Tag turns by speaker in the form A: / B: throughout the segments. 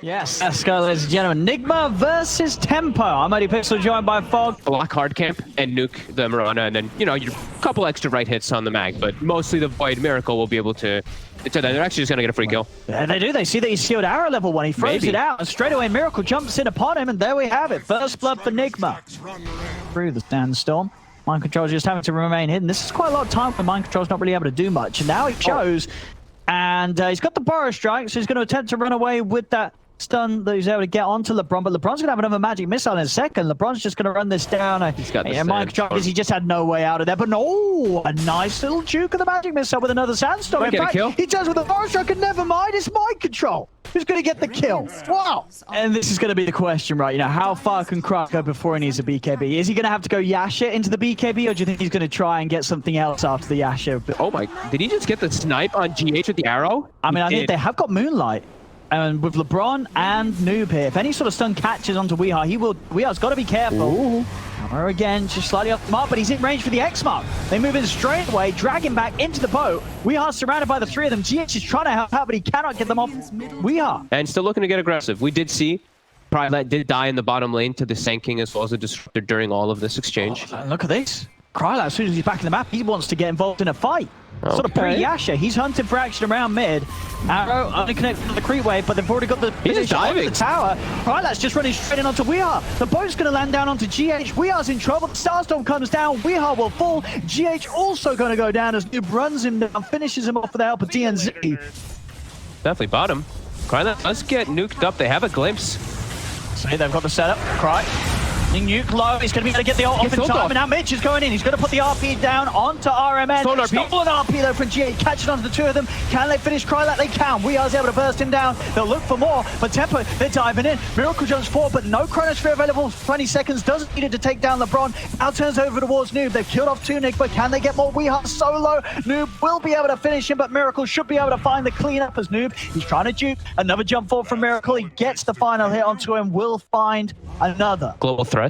A: Yes, let's go, ladies and gentlemen. NIGMA versus Tempo. I'm ODPixel, joined by Fog.
B: Block hard camp and nuke the Mirana, and then, you know, your couple extra right hits on the mag, but mostly the Void Miracle will be able to... They're actually just going to get a free kill.
A: Yeah, they do. They see that he's sealed arrow level 1. He throws it out, and straight away Miracle jumps in upon him, and there we have it. First blood for NIGMA. Through the sandstorm. Mind Control's just having to remain hidden. This is quite a lot of time when Mind Control's not really able to do much, and now he shows, and he's got the Burrow Strike, so he's going to attempt to run away with that stun that he's able to get onto LeBron, but LeBron's going to have another magic missile in a second. LeBron's just going to run this down.
B: He's got the
A: Mind Control, he just had no way out of there, but no, a nice little juke of the magic missile with another sandstorm. In fact, he does with the Burrow Strike, and never mind, it's Mind Control who's going to get the kill. Wow. And this is going to be the question, right? You know, how far can Kruk go before he needs a BKB? Is he going to have to go Yasha into the BKB, or do you think he's going to try and get something else after the Yasha?
B: Oh my, did he just get the snipe on GH with the arrow?
A: I mean, I think they have got Moonlight. And with LeBron and Noob here, if any sort of stun catches onto Weeha, Weeha's got to be careful. Or again, just slightly off the mark, but he's in range for the X mark. They move in straight away, drag him back into the boat. Weeha's surrounded by the three of them. GH is trying to help out, but he cannot get them off Weeha.
B: And still looking to get aggressive. We did see Private did die in the bottom lane to the Sanking as well as a Disruptor during all of this exchange.
A: Look at this. Krylat, as soon as he's back in the map, he wants to get involved in a fight. Sort of pre-Yasha. He's hunting for action around mid. Arrow only connected to the creep wave, but they've already got the
B: He's diving.
A: The tower. Krylat's just running straight in onto Weeha. The boat's going to land down onto GH. Weeha's in trouble. The Starstorm comes down. Weeha will fall. GH also going to go down as Noob runs him down, finishes him off with the help of DNZ.
B: Definitely bottom. Krylat does get nuked up. They have a glimpse.
A: See, they've got the setup. Cry. Nuke low, he's going to be able to get the ult off in time, and now Mitch is going in. He's going to put the RP down onto RMN. Stolen RP though from GA, catching onto the two of them. Can they finish Krylat? They can. We are able to burst him down. They'll look for more, but Tempo, they're diving in. Miracle jumps forward, but no Chronosphere available for 20 seconds. Doesn't need it to take down LeBron. Now turns over towards Noob. They've killed off two Nick, but can they get more? Weeha solo. Noob will be able to finish him, but Miracle should be able to find the cleanup as Noob. He's trying to juke. Another jump forward from Miracle. He gets the final hit onto him. Will find another.
B: Global threats.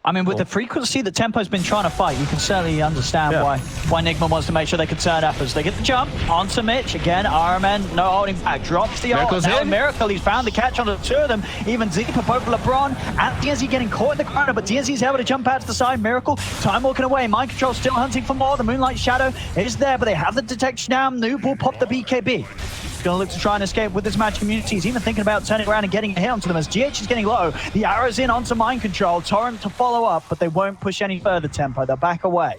A: I mean, with the frequency that Tempo's been trying to fight, you can certainly understand why NIGMA wants to make sure they can turn up as they get the jump onto Mitch. Again, RMN, no holding back, drops the ult. Now Miracle, he's found the catch on the two of them. Even deeper, both LeBron and DNZ getting caught in the corner, but DNZ's able to jump out to the side. Miracle, time walking away. Mind Control still hunting for more. The Moonlight Shadow is there, but they have the detection down. Noob will pop the BKB. Going to look to try and escape with this match community. He's even thinking about turning around and getting a hit onto them as GH is getting low. The arrow's in onto Mind Control. Torrent to follow up, but they won't push any further. Tempo. They'll back away.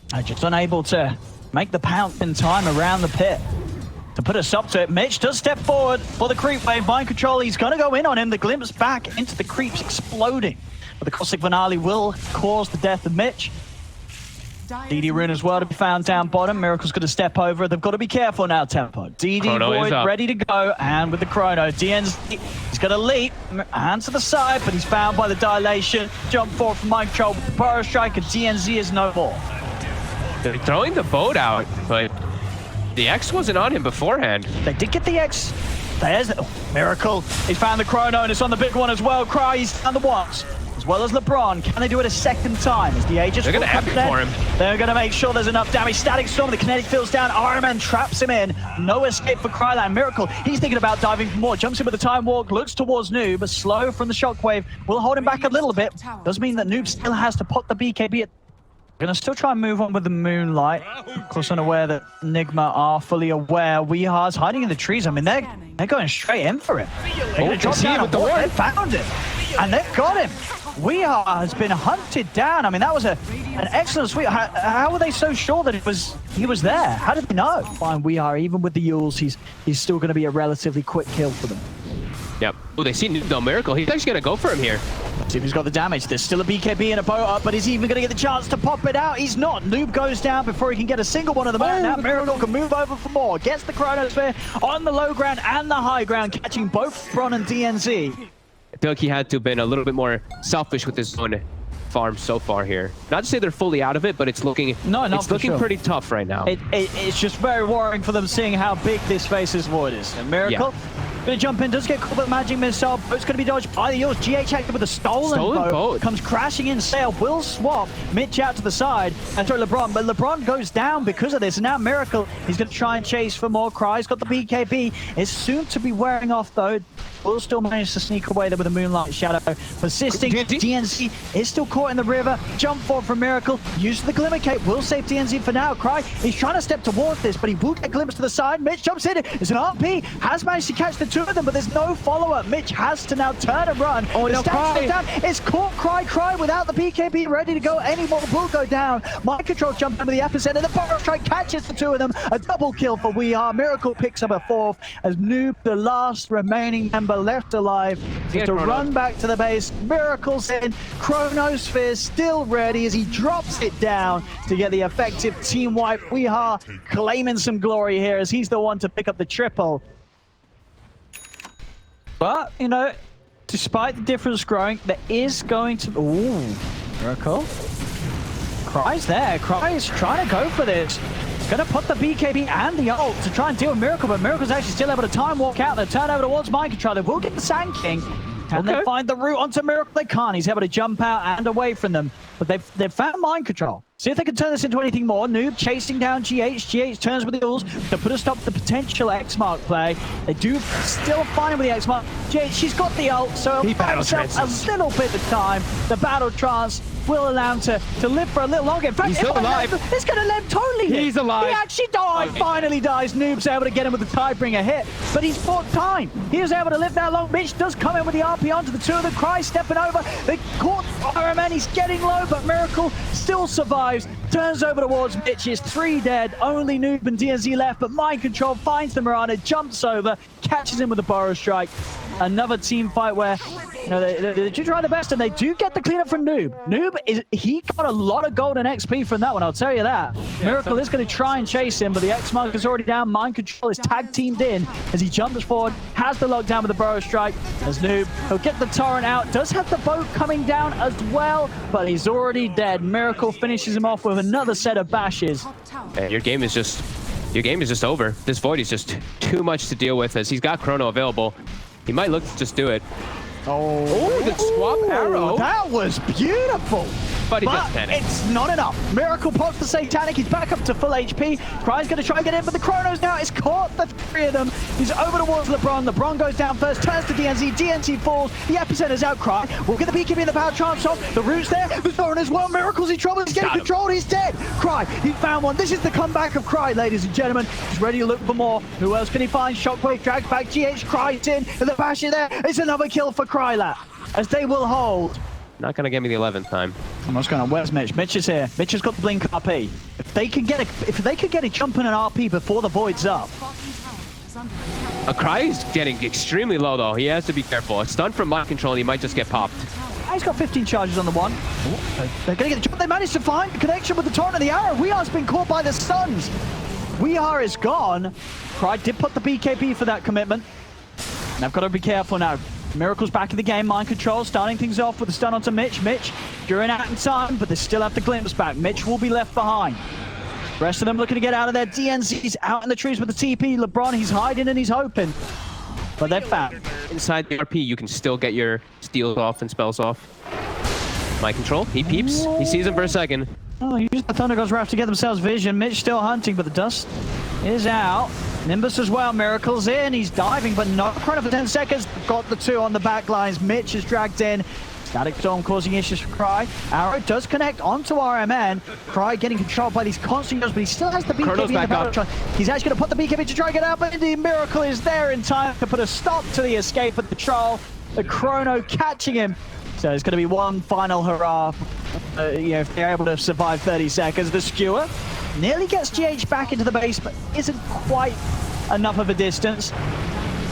A: They're just unable to make the pounce in time around the pit to put a stop to it. Mitch does step forward for the creep wave. Mind Control, he's going to go in on him. The glimpse back into the creeps exploding. But the Cosmic Finale will cause the death of Mitch. DD Rune as well to be found down bottom. Miracle's going to step over. They've got to be careful now, Tempo. DD Void ready to go, and with the Chrono, DNZ, he's going to leap, hand to the side, but he's found by the dilation. Jump forward from Mind Control, Burrow Strike, and DNZ is no more.
B: They're throwing the boat out, but the X wasn't on him beforehand.
A: They did get the X. There's Miracle. He's found the Chrono, and it's on the big one as well. Cry, he's found the ones. As well as LeBron. Can they do it a second time? As the Aegis,
B: they're going to epic for him.
A: They're going to make sure there's enough damage. Static Storm, the kinetic field's down. RMN traps him in. No escape for Krylan. Miracle, he's thinking about diving for more. Jumps in with the time walk, looks towards Noob, but slow from the shockwave. Will hold him back a little bit. Does mean that Noob still has to pop the BKB. Going to still try and move on with the Moonlight. Of course, unaware that NIGMA are fully aware. Weeha's hiding in the trees. I mean, they're going straight in for him. They're going to drop down with the ward. They found him, and they've got him. Weeha has been hunted down. I mean, that was an excellent sweep. How were they so sure that he was there? How did they know? Fine, Weeha, even with the Yules, he's still going to be a relatively quick kill for them.
B: Yep. Oh, they see Noob Miracle. He's actually going to go for him here.
A: See if he's got the damage. There's still a BKB and a boat up, but is he even going to get the chance to pop it out? He's not. Noob goes down before he can get a single one of them out. Now Miracle can move over for more. Gets the Chronosphere on the low ground and the high ground, catching both Bron and DNZ.
B: I feel like he had to have been a little bit more selfish with his own farm so far here. Not to say they're fully out of it, but it's looking pretty tough right now.
A: It's just very worrying for them, seeing how big this Faceless Void is. And Miracle, Gonna jump in, does get caught with magic missile. Boat's gonna be dodged by the yours. GH active with a stolen boat. Comes crashing in. Sail will swap Mitch out to the side and throw LeBron, but LeBron goes down because of this. And now Miracle, he's gonna try and chase for more. Cry's got the BKB. It's soon to be wearing off though. Will still manage to sneak away there with a Moonlight Shadow. Persisting, DNZ is still caught in the river. Jump forward from Miracle. Use the Glimmer Cape. Will save DNZ for now. Cry, he's trying to step towards this, but he will get a glimpse to the side. Mitch jumps in. It's an RP. Has managed to catch the two of them, but there's no follow-up. Mitch has to now turn and run. Oh, no, Cry. Down. It's caught Cry without the BKB ready to go. Any more will go down. Mind Control jump into the epicenter. The Burrow Strike catches the two of them. A double kill for We Are. Miracle picks up a fourth as Noob, the last remaining member left alive, to run back to the base. Miracle's in. Chronosphere still ready as he drops it down to get the effective team wipe. We are claiming some glory here as he's the one to pick up the triple. But, you know, despite the difference growing, there is going to... Ooh, Miracle. Cry's there. Cry's trying to go for this. Gonna put the BKB and the ult to try and deal with Miracle, but Miracle's actually still able to time walk out. They turn over towards Mind Control. They will get the Sand King. Can they find the route onto Miracle? They can't. He's able to jump out and away from them. But they've found Mind Control. See if they can turn this into anything more. Noob chasing down GH. GH turns with the ulls to put a stop to the potential X-Mark play. They do still find him with the X-Mark. GH, she's got the ult, so he'll buy himself a little bit of time. The battle trance will allow him to live for a little longer. In fact, he's still alive. It's going to live totally.
B: He's alive.
A: He actually died. Okay. Finally dies. Noob's able to get him with the Tidebringer hit, but he's fought time. He was able to live that long. Mitch does come in with the RP onto the two of them. Cry stepping over. They caught RMN. He's getting low, but Miracle still survives. Turns over towards Mitch. It's 3 dead. Only Noob and DNZ left, but Mind Control finds the Mirana, jumps over, catches him with a Burrow Strike. Another team fight where, you know, they do try the best, and they do get the cleanup from Noob. Noob, he got a lot of golden XP from that one, I'll tell you that. Miracle is going to try and chase him, but the X-Mark is already down. Mind Control is tag teamed in as he jumps forward, has the lockdown with the Burrow Strike. As Noob, he'll get the torrent out, does have the boat coming down as well, but he's already dead. Miracle finishes him off with another set of bashes.
B: Yeah, your game is just over. This Void is just too much to deal with as he's got Chrono available. He might look to just do it.
A: Oh,
B: the swap arrow.
A: That was beautiful.
B: But he gets panic.
A: It's not enough. Miracle pops the Satanic. He's back up to full HP. Cry's going to try and get in, but the Chronos now is caught. The 3 of them. He's over towards LeBron. LeBron goes down first, turns to DNZ. DNZ falls. The Epicenter's out. Cry will get the BKB and the power chance off. The root's there. The Thorin as well. Miracle's in trouble. He's getting controlled. He's dead. Cry, he found one. This is the comeback of Cry, ladies and gentlemen. He's ready to look for more. Who else can he find? Shockwave drags back. GH Cry's in. And the bash is there. It's another kill for Crylat as they will hold.
B: Not going to get me the 11th time.
A: What's going on? Where's Mitch? Mitch is here. Mitch has got the blink RP. If they could get a jump and an RP before the Void's up.
B: Cry is getting extremely low though. He has to be careful. A stun from Mind Control and he might just get popped.
A: He's got 15 charges on the one. They're going to get the jump. They managed to find the connection with the torrent and the arrow. We Are's been caught by the stuns. We Are is gone. Cry did put the BKB for that commitment. And I've got to be careful now. Miracle's back in the game. Mind Control starting things off with a stun onto Mitch. Mitch, you're in out in time, but they still have the glimpse back. Mitch will be left behind. The rest of them looking to get out of there. DNZ's out in the trees with the TP. LeBron, he's hiding and he's hoping. But they're found.
B: Inside the RP, you can still get your steals off and spells off. Mind Control, he peeps. He sees him for a second.
A: Oh, use the Thunder God's Wrath to get themselves vision. Mitch still hunting, but the dust is out. Nimbus as well. Miracle's in. He's diving, but no Chrono for 10 seconds. Got the 2 on the back lines. Mitch is dragged in. Static Storm causing issues for Cry. Arrow does connect onto RMN. Cry getting controlled by these constant goes, but he still has the BKB in the battle. He's actually going to put the BKB to try and get out, but indeed Miracle is there in time to put a stop to the escape of the troll. The Chrono catching him. So it's going to be one final hurrah. You know, if they're able to survive 30 seconds. The Skewer nearly gets GH back into the base, but isn't quite enough of a distance.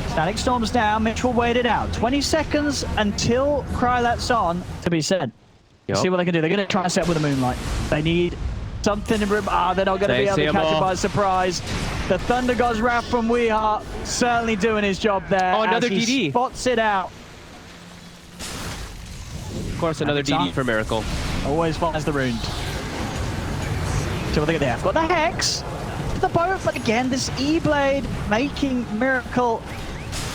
A: Static Storm's down. Mitch will wait it out. 20 seconds until Crylat's on to be said. Yep. See what they can do. They're going to try and set with a Moonlight. They need something in room. They're not going to be able to catch it by surprise. The Thunder God's Wrath from We Are certainly doing his job there.
B: Oh, another
A: as he
B: DD.
A: spots it out.
B: Of course, another DD for Miracle.
A: Always finds the rune. See what they get there. Got the Hex. The boat, but again, this E-Blade making Miracle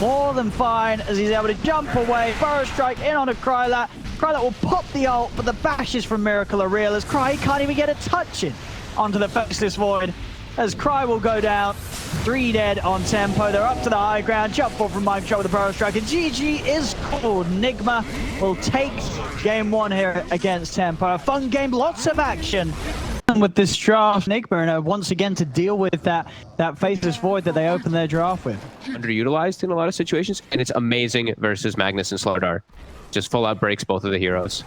A: more than fine as he's able to jump away. Burrow strike in onto Krylat. Krylat will pop the ult, but the bashes from Miracle are real as Cry can't even get a touch in onto the Faceless Void. As Cry will go down, 3 dead on Tempo. They're up to the high ground. Jump ball from Mike Shot with the Burrow strike. And GG is called. NIGMA will take game 1 here against Tempo. A fun game, lots of action. With this draft, NIGMA, and once again to deal with that Faceless Void that they opened their draft with.
B: Underutilized in a lot of situations, and it's amazing versus Magnus and Slardar. Just full out breaks both of the heroes.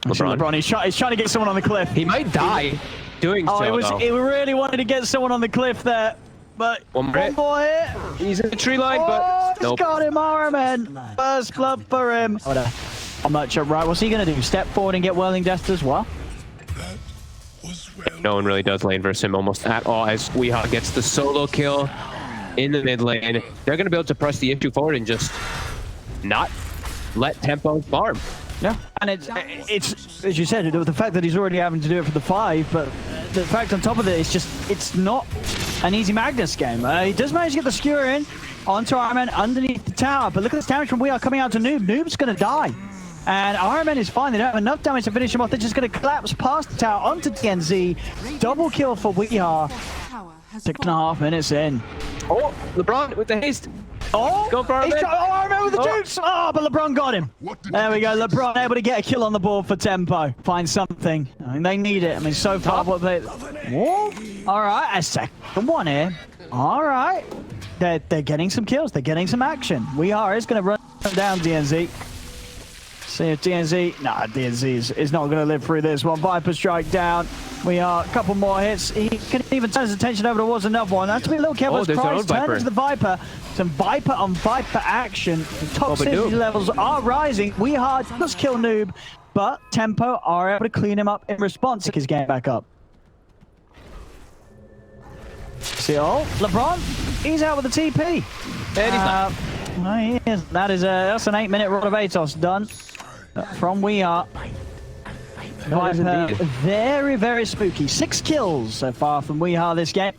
A: LeBron, he's trying to get someone on the cliff.
B: He might die doing so.
A: He really wanted to get someone on the cliff there, but one more hit.
B: He's in the tree line, but
A: nope. Got him, Araman. First blood for him. I'm not sure, right? What's he gonna do? Step forward and get Whirling Death as well?
B: No one really does lane versus him almost at all as Weehaw gets the solo kill in the mid lane. They're gonna be able to press the issue forward and just not let Tempo farm.
A: Yeah, and it's as you said, the fact that he's already having to do it for the 5, but the fact on top of it, it's not an easy Magnus game. He does manage to get the skewer in onto Ironman underneath the tower, but look at this damage from Weehaw coming out to Noob. Noob's gonna die. And Ironman is fine. They don't have enough damage to finish him off. They're just going to collapse past the tower onto DNZ. Double kill for Weehaw. 6.5 minutes in.
B: Oh, LeBron with the haste.
A: Oh,
B: go for Ironman.
A: Ironman with the jukes. Oh, but LeBron got him. There we go. LeBron able to get a kill on the board for Tempo. Find something. I mean, they need it. I mean, so far what they... Whoa. All right, a second one here. All right. They're getting some kills. They're getting some action. Weehaw is going to run down DNZ. See if DNZ... Nah, DNZ is not going to live through this one. Viper strike down. We are a couple more hits. He can even turn his attention over towards another one. Have to be a little careful as Christ turns to the Viper. Some Viper on Viper action. The toxicity levels are rising. Weehaw does kill Noob, but Tempo are able to clean him up in response to his game back up. See, LeBron, he's out with the TP.
B: And he's not.
A: He is. That's an 8-minute run of Atos done. From Weehaw. Very, very spooky. 6 kills so far from Weehaw this game.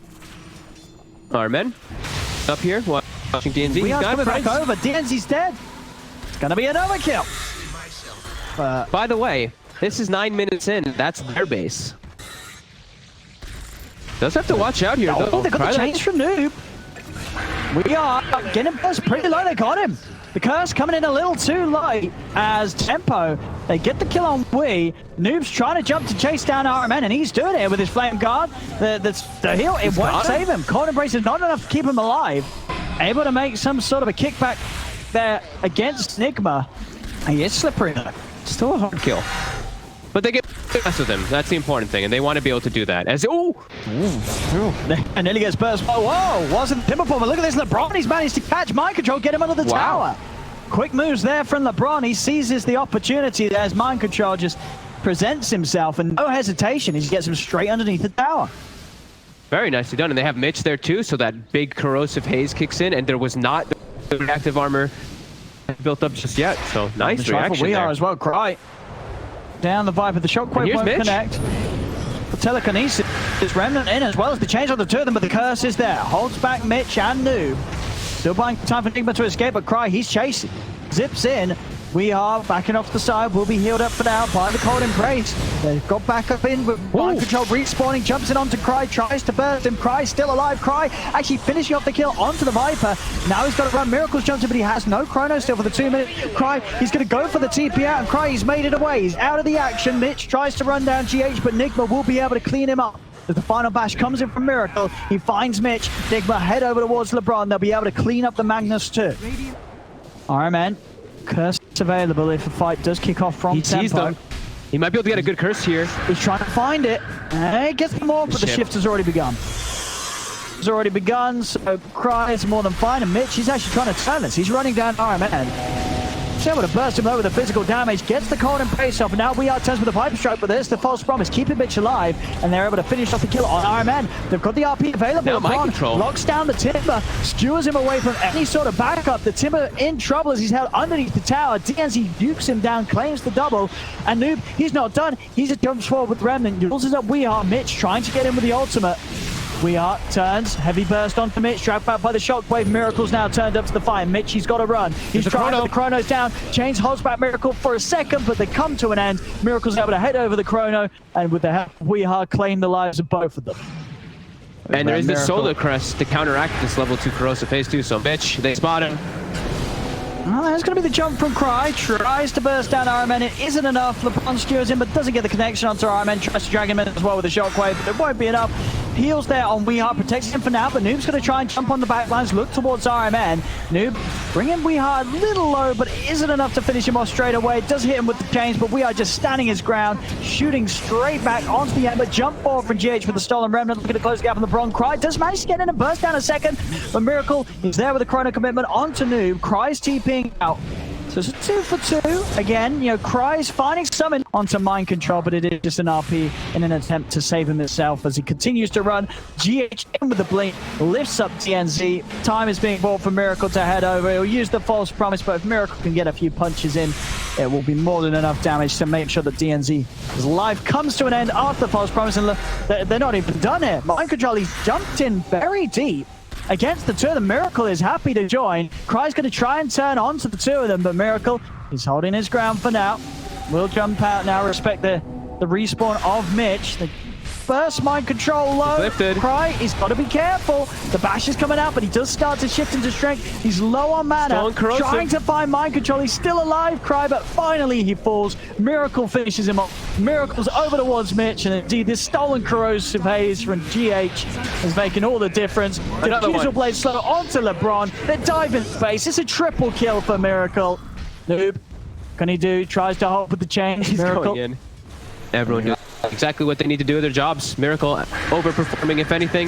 B: Armen up here watching DNZ.
A: Weeha's coming back over. DNZ's dead. It's going to be another kill.
B: By the way, this is 9 minutes in. That's their base. Does have to watch out here, though.
A: They got the change from Noob. Weehaw getting burst pretty low. They got him. The curse coming in a little too late as Tempo, they get the kill on Wee. Noob's trying to jump to chase down RMN, and he's doing it with his flame guard. The heal, it won't save him. Cold Embrace is not enough to keep him alive. Able to make some sort of a kickback there against NIGMA. He is slippery though.
B: Still a hard kill. But they get the best of them. That's the important thing, and they want to be able to do that. As
A: and nearly gets burst. Oh, whoa! Wasn't Timberfall, but look at this. LeBron, he's managed to catch Mind Control, get him under the tower. Quick moves there from LeBron. He seizes the opportunity there as Mind Control just presents himself, and no hesitation. He gets him straight underneath the tower.
B: Very nicely done, and they have Mitch there too, so that big corrosive haze kicks in, and there was not the reactive armor built up just yet. So nice reaction
A: We
B: there.
A: are as well. Cry. Down the Viper, the shockwave won't connect. The telekinesis is Remnant in as well as the change on the two of them, but the curse is there. Holds back Mitch and Noob. Still buying time for NIGMA to escape, but Cry, he's chasing. Zips in. We are backing off the side. We'll be healed up for now by the Cold Embrace. They've got back up in with Mind Control respawning, jumps in onto Cry, tries to burst him. Cry still alive. Cry actually finishing off the kill onto the Viper. Now he's got to run. Miracles jumps in, but he has no chrono still for the 2 minute. Cry, he's going to go for the TP out, and Cry, he's made it away. He's out of the action. Mitch tries to run down GH, but NIGMA will be able to clean him up. As the final bash comes in from Miracle, he finds Mitch. NIGMA head over towards LeBron. They'll be able to clean up the Magnus too. Iron Man. Curse available if the fight does kick off from Tempo.
B: He might be able to get a good curse here.
A: He's trying to find it. And he gets them all, but the shift has already begun. It's already begun, so Cry is more than fine. And Mitch, he's actually trying to turn this. He's running down Iron Man. He's able to burst him low with the physical damage, gets the Cold Embrace off, and now we are turns with the Viper Strike, but there's the false promise, keeping Mitch alive, and they're able to finish off the kill on Iron Man. They've got the RP available.
B: Now Mind Control
A: locks down the Timber, skewers him away from any sort of backup. The Timber in trouble as he's held underneath the tower. DNZ dukes him down, claims the double, and Noob, he's not done. He's a jump forward with Remnant, uses up Weehaw. Mitch trying to get in with the ultimate. We Are turns, heavy burst onto Mitch, dragged back by the shockwave. Miracle's now turned up to the fight. Mitch, he's got to run. He's trying, the Chrono's down. Chains holds back Miracle for a second, but they come to an end. Miracle's able to head over the Chrono, and with the help of We Are, claim the lives of both of them.
B: And there is the Solar Crest to counteract this level 2 corrosive phase 2. So Mitch, they spot him.
A: Oh, there's going to be the jump from Cry. Tries to burst down RMN. It isn't enough. LeBron steers in, but doesn't get the connection onto RMN. Tries to drag him in as well with a shockwave, but it won't be enough. Heals there on Weehart, protects him for now, but Noob's going to try and jump on the backlines, look towards RMN. Noob bringing Weehart a little low, but it isn't enough to finish him off straight away. It does hit him with the chains, but Weehart just standing his ground, shooting straight back onto the Ember. Jump forward from GH with the stolen remnant, looking to close the gap on LeBron. Cry does manage to get in and burst down a second, but Miracle is there with a Chrono commitment onto Noob. Cry's TPing out. So it's a 2 for 2. Again, you know, Cry's finding summon onto Mind Control, but it is just an RP in an attempt to save him himself as he continues to run. GH in with the blink, lifts up TNZ. Time is being bought for Miracle to head over. He'll use the false promise, but if Miracle can get a few punches in, it will be more than enough damage to make sure that DNZ's life comes to an end after the false promise. And they're not even done here. Mind Control, he's jumped in very deep. Against the two of them, Miracle is happy to join. Cry's going to try and turn onto the two of them, but Miracle is holding his ground for now. Will jump out now, respect the respawn of Mitch. The first Mind Control low. Cry, he's got to be careful. The bash is coming out, but he does start to shift into strength. He's low on mana, trying to find Mind Control. He's still alive, Cry, but finally he falls. Miracle finishes him off. Miracle's over towards Mitch, and indeed this stolen corrosive haze from GH is making all the difference. Diffusal blade slow onto LeBron. They dive in space. It's a triple kill for Miracle. Noob, can he do? Tries to hold with the chains.
B: He's
A: Miracle.
B: Going in. Everyone doing exactly what they need to do with their jobs. Miracle overperforming, if anything.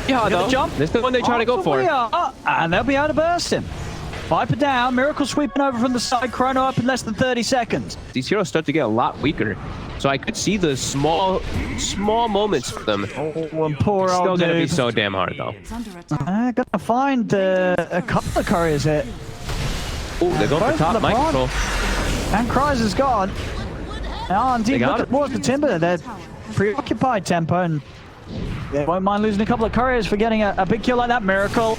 B: Yeah, though. Jump. This is the one they try to go for.
A: And they'll be able to burst him. Viper down, Miracle sweeping over from the side, Chrono up in less than 30 seconds.
B: These heroes start to get a lot weaker, so I could see the small moments for them.
A: Oh, and poor
B: it's
A: old
B: still gonna
A: dude.
B: be so damn hard, though.
A: Gonna find a couple of couriers here.
B: Oh, they're going for top Mind Control.
A: And Cries is gone. Oh, indeed, look towards the Timber. They're preoccupied tempo, and they won't mind losing a couple of couriers for getting a big kill like that. Miracle.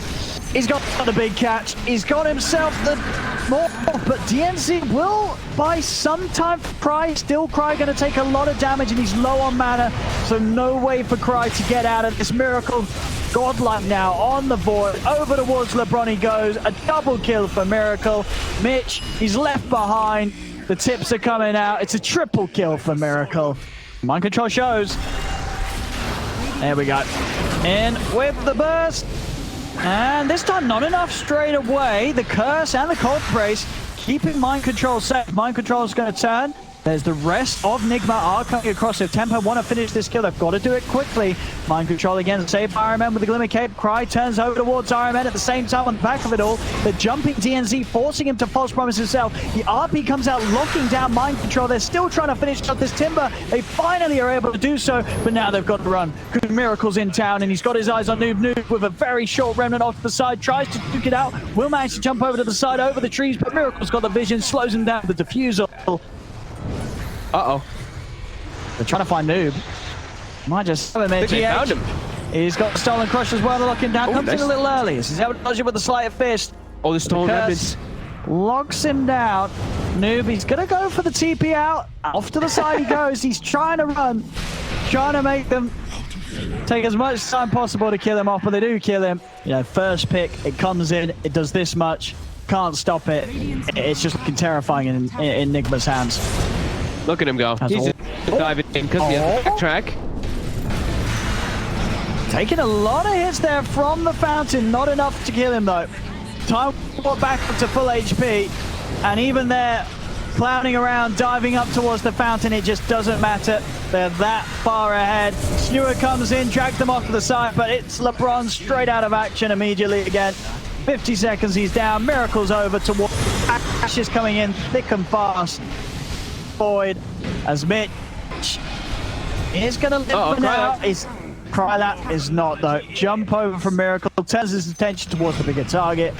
A: He's got a big catch. He's got himself the more, but DNZ will buy some time for Cry. Still Cry going to take a lot of damage, and he's low on mana, so no way for Cry to get out of this. Miracle godlike now on the board. Over towards LeBron he goes. A double kill for Miracle. Mitch, he's left behind. The tips are coming out. It's a triple kill for Miracle. Mind Control shows. There we go. In with the burst. And this time not enough straight away. The curse and the cold brace keeping Mind Control safe. Mind Control is going to turn. There's the rest of NIGMA are coming across. If Tempo want to finish this kill, they've got to do it quickly. Mind Control again, save RMN with the Glimmer Cape. Cry turns over towards RMN at the same time on the back of it all. The jumping DNZ forcing him to false promise himself. The RP comes out locking down Mind Control. They're still trying to finish up this Timber. They finally are able to do so, but now they've got to run. Good Miracle's in town, and he's got his eyes on Noob with a very short remnant off to the side. Tries to duke it out. Will manage to jump over to the side, over the trees, but Miracle's got the vision, slows him down with the diffusal.
B: Uh-oh.
A: They're trying to find Noob. Might just have him in.
B: They found him.
A: He's got Stolen Crush as well to lock him down. Comes in a little early. He's able to dodge it with the Sleight of Fist.
B: Oh, the Stolen Remnants.
A: Locks him down. Noob, he's going to go for the TP out. Off to the side he goes. He's trying to run. Trying to make them take as much time possible to kill him off, but they do kill him. You know, first pick, it comes in, it does this much. Can't stop it. It's just looking terrifying in NIGMA's hands.
B: Look at him go. He's diving in because he has the backtrack.
A: Taking a lot of hits there from the fountain. Not enough to kill him, though. Time got back up to full HP. And even there, clowning around, diving up towards the fountain, it just doesn't matter. They're that far ahead. Sneward comes in, drags them off to the side, but it's LeBron straight out of action immediately again. 50 seconds, he's down. Miracle's over towards Ash is coming in thick and fast. Void as Mitch is going to live for now. Krylat is not, though. Jump over from Miracle, turns his attention towards the bigger target,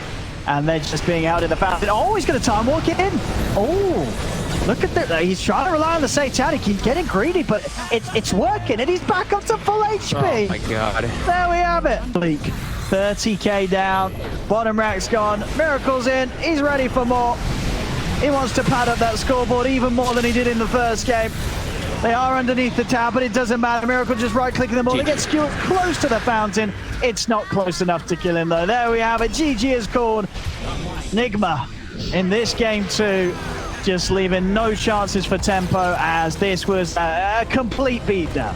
A: and they're just being out in the fountain. Oh, he's going to time walk in. Oh, Look at that. He's trying to rely on the Satanic. He's getting greedy, but it's working, and he's back up to full HP.
B: Oh my god.
A: There we have it. Bleak. 30k down. Bottom rack's gone. Miracle's in. He's ready for more. He wants to pad up that scoreboard even more than he did in the first game. They are underneath the tower, but it doesn't matter. Miracle just right-clicking them all. They get skewered close to the fountain. It's not close enough to kill him, though. There we have it. GG is called. NIGMA in this game, too, just leaving no chances for Tempo, as this was a complete beatdown.